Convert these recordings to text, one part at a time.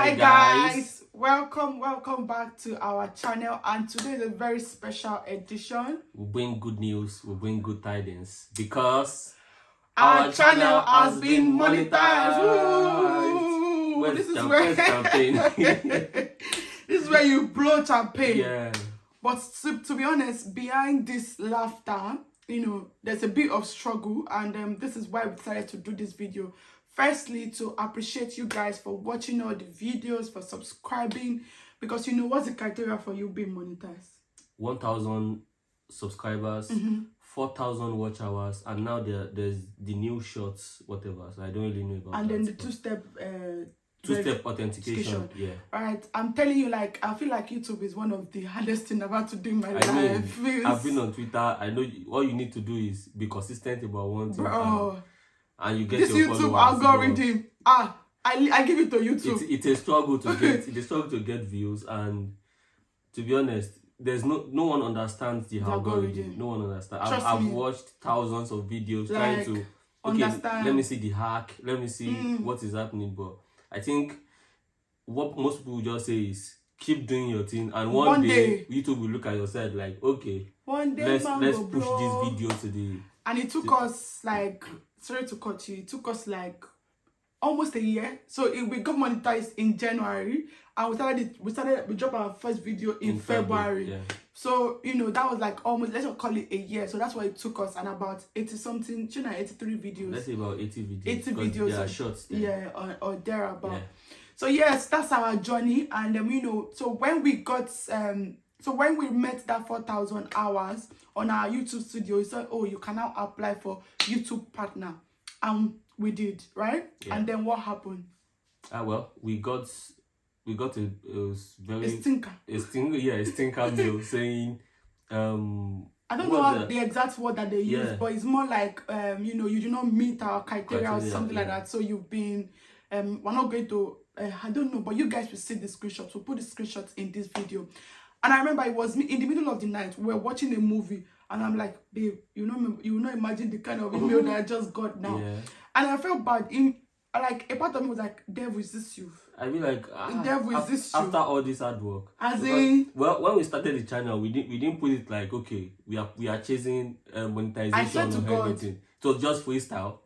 Hi guys, welcome back to our channel, and today is a very special edition. We bring good news, we bring good tidings, because our channel has been monetized. This is where this is where you blow champagne. Yeah. But to be honest, behind this laughter, there's a bit of struggle, and this is why we decided to do this video. Firstly, to appreciate you guys for watching all the videos, for subscribing, because what's the criteria for you being monetized? 1,000 subscribers, 4,000 watch hours, and now there's the new shorts, whatever. So I don't really know about and that. And then the two-step authentication. Yeah. Right. I'm telling you, I feel like YouTube is one of the hardest things I've had to do in my life. I've been on Twitter. I know all you need to do is be consistent about one thing. Bro. And you get this your YouTube followers, algorithm. I give it to YouTube. It's a struggle to get. It's a struggle to get views, and to be honest, there's no one understands the algorithm. No one understands. I've watched thousands of videos trying to understand. Let me see the hack. Let me see what is happening. But I think what most people just say is keep doing your thing, and one day YouTube will look at your side like, okay, one day let's push this video to the. And it took us sorry to cut you. It took us almost a year. So we got monetized in January, and we dropped our first video in February. Yeah. So that was almost, let's not call it a year. So that's why it took us, and about 80 something, 83 videos. Let's say about 80 videos. 80 videos. There are shorts there. Yeah, or thereabout. Yeah. So yes, that's our journey, and so when we got when we met that 4,000 hours on our YouTube studio, we said, oh, you can now apply for YouTube partner. And we did, right? Yeah. And then what happened? Well, we got a stinker mail saying, I don't know the exact word that they use, but it's more like, you do not meet our criteria or something like that. So you've been, we're not going to, I don't know, but you guys will see the screenshots. We'll put the screenshots in this video. And I remember it was me in the middle of the night. We were watching a movie, and I'm like, babe, you will not imagine the kind of email that I just got now. Yeah. And I felt bad. A part of me was like, devil, is this you? I mean, devil, is this you? After all this hard work. Well, when we started the channel, we didn't put it like, okay, we are chasing monetization or anything. It was just freestyle.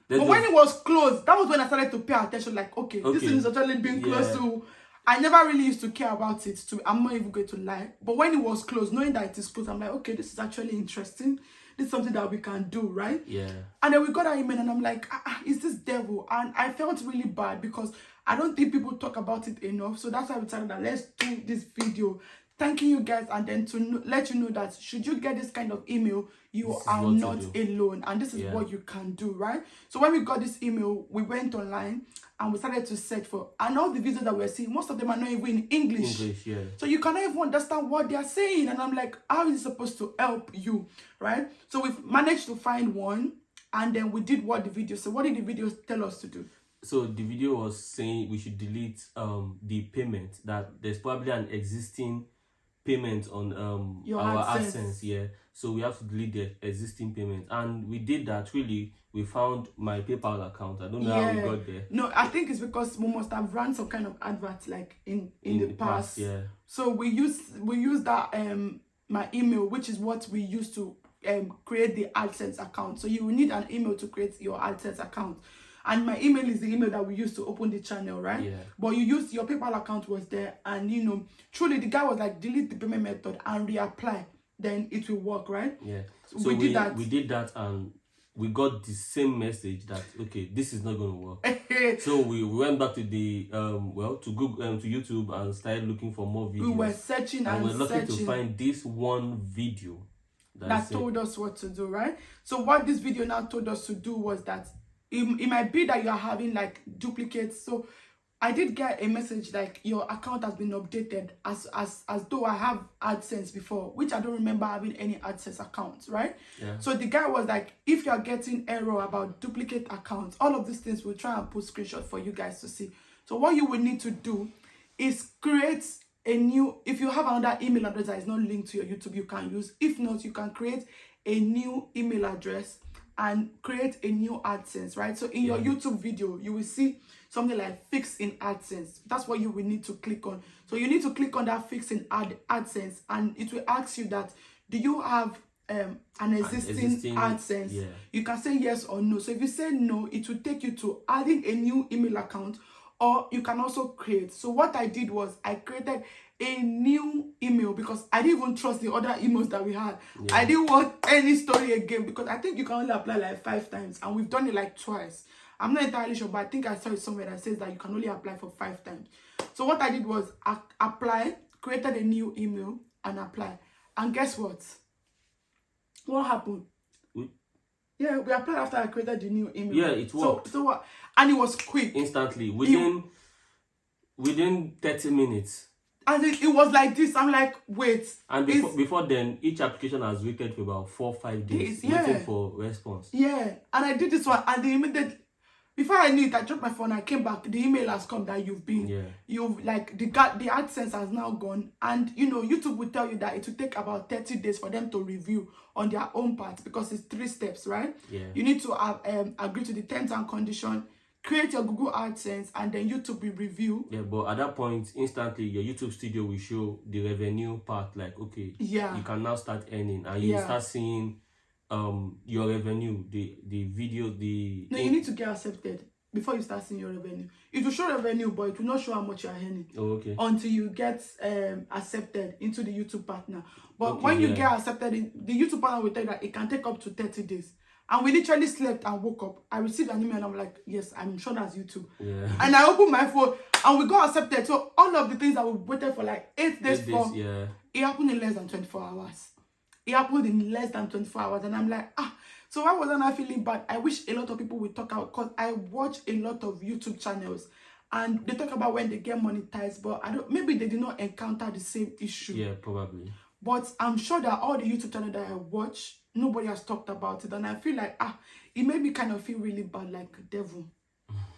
But when it was closed, that was when I started to pay attention. Like, okay, this thing is actually being close to. I never really used to care about it. I'm not even going to lie. But when it was closed, knowing that it is closed, I'm like, okay, this is actually interesting. This is something that we can do, right? Yeah. And then we got that email, and I'm like, is this devil? And I felt really bad because I don't think people talk about it enough. So that's why we decided that let's do this video, thanking you guys, and then to let you know that should you get this kind of email, you are not alone, and this is what you can do, right? So when we got this email, we went online and we started to search for, and all the videos that we're seeing, most of them are not even in English. Yeah. So you cannot even understand what they're saying, and I'm like, how is it supposed to help you, right? So we've managed to find one, and then we did what the video said. What did the video tell us to do? So the video was saying we should delete the payment, that there's probably an existing payment on our AdSense. Yeah, so we have to delete the existing payment, and we did that. Really, we found my PayPal account. I don't know how we got there. No, I think it's because we must have run some kind of advert in the past. Yeah, so we use that my email, which is what we used to create the AdSense account. So you will need an email to create your AdSense account. And my email is the email that we used to open the channel, right? Yeah. But you used your PayPal account was there, and truly the guy was like, delete the payment method and reapply, then it will work, right? Yeah. So we did that, and we got the same message that, okay, this is not going to work. So we went back to the to Google to YouTube and started looking for more videos. We were searching and we're lucky to find this one video that told us what to do, right? So what this video now told us to do was that it might be that you are having duplicates. So I did get a message like your account has been updated as though I have AdSense before, which I don't remember having any AdSense accounts, right? Yeah. So the guy was like, if you're getting error about duplicate accounts, all of these things, we'll try and put screenshots for you guys to see. So what you will need to do is create a new, if you have another email address that is not linked to your YouTube, you can use. If not, you can create a new email address and create a new AdSense, right? So in your YouTube video, you will see something like fix in AdSense. That's what you will need to click on. So you need to click on that fix in AdSense, and it will ask you that, do you have an existing AdSense? Yeah. You can say yes or no. So if you say no, it will take you to adding a new email account, or you can also create. So what I did was I created a new email because I didn't even trust the other emails that we had. I didn't want any story again, because I think you can only apply like 5 times, and we've done it like twice. I'm not entirely sure, but I think I saw it somewhere that says that you can only apply for 5 times. So what I did was apply, created a new email, and apply. And guess what? What happened? Yeah, we applied after I created the new email. Yeah, it worked. So what? And it was quick. Instantly. Within 30 minutes. And it was like this. I'm like, wait. And before then, each application has waited for about 4 or 5 days waiting for response. Yeah. And I did this one, and the immediate, before I knew it, I dropped my phone, I came back, the email has come that you've like the AdSense has now gone. And you know, YouTube will tell you that it will take about 30 days for them to review on their own part, because it's 3 steps, right? Yeah. You need to agree to the terms and condition, create your Google AdSense, and then YouTube will review. Yeah, but at that point, instantly your YouTube studio will show the revenue part, like, okay, you can now start earning, and you start seeing your revenue, the video, No, you need to get accepted before you start seeing your revenue. It will show revenue, but it will not show how much you are earning. Oh, okay. Until you get accepted into the YouTube partner. But when you get accepted, the YouTube partner will tell you that it can take up to 30 days. And we literally slept and woke up. I received an email and I'm like, yes, I'm sure that's YouTube. Yeah. And I opened my phone and we got accepted. So all of the things that we waited for like 8 days for, it happened in less than 24 hours. It happened in less than 24 hours. And I'm like, so why wasn't I feeling bad? I wish a lot of people would talk out, because I watch a lot of YouTube channels and they talk about when they get monetized, but maybe they did not encounter the same issue. Yeah, probably. But I'm sure that all the YouTube channels that I watch, nobody has talked about it. And I feel like, it made me kind of feel really bad, like, devil,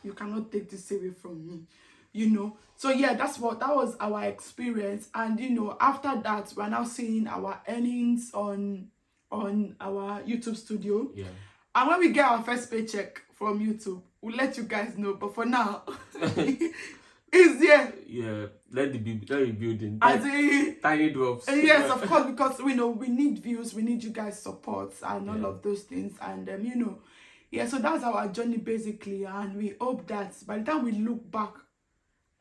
you cannot take this away from me, you know. So yeah, that was our experience. And you know, after that, we're now seeing our earnings on our YouTube studio. Yeah. And when we get our first paycheck from YouTube, we'll let you guys know. But for now, it's there. Yeah, let it be building. Tiny drops. Yes, of course, because we know we need views, we need you guys' support and all of those things. And you know, so that's our journey basically. And we hope that by the time we look back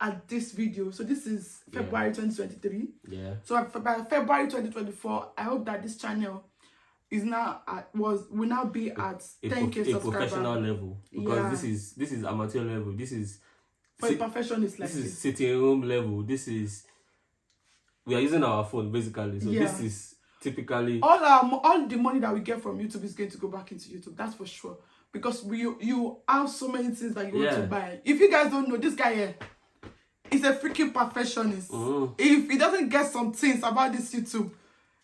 at this video, so this is February 2023. Yeah. So by February 2024, I hope that this channel is now will now be at 10K subscribers. Professional level, because this is amateur level. This is for a professionist like this is sitting room level. We are using our phone basically. So this is typically all the money that we get from YouTube is going to go back into YouTube. That's for sure, because you have so many things that you want to buy. If you guys don't know, this guy here is a freaking perfectionist. If he doesn't get some things about this YouTube,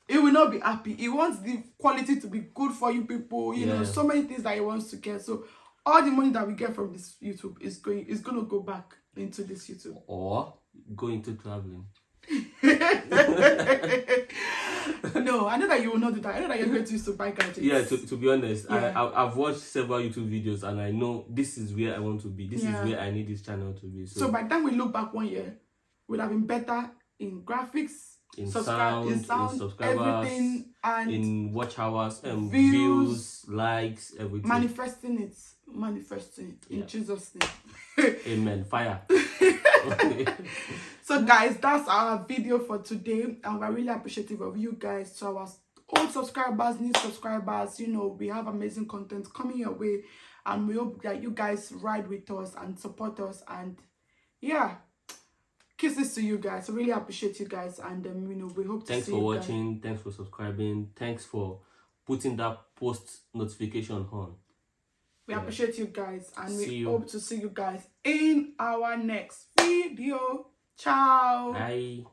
he will not be happy. He wants the quality to be good for you people. You know, so many things that he wants to get. So all the money that we get from this YouTube is going to go back into this YouTube. Or go into traveling. No, I know that you will not do that. I know that you're going to use to buy gadgets. Yeah, to be honest, I've watched several YouTube videos and I know this is where I want to be. This is where I need this channel to be. So by the time we look back 1 year, we'll have been better in graphics, in sound, in subscribers, everything, and in watch hours, views, likes, everything. Manifesting in Jesus' name. Amen. Fire. So guys, that's our video for today, and we're really appreciative of you guys. So our old subscribers, new subscribers, you know, we have amazing content coming your way, and we hope that you guys ride with us and support us. And kisses to you guys. I really appreciate you guys, and you know, we hope to see you. Thanks for watching. Thanks for subscribing. Thanks for putting that post notification on. We appreciate you guys, and we hope to see you guys in our next video. Ciao. Bye.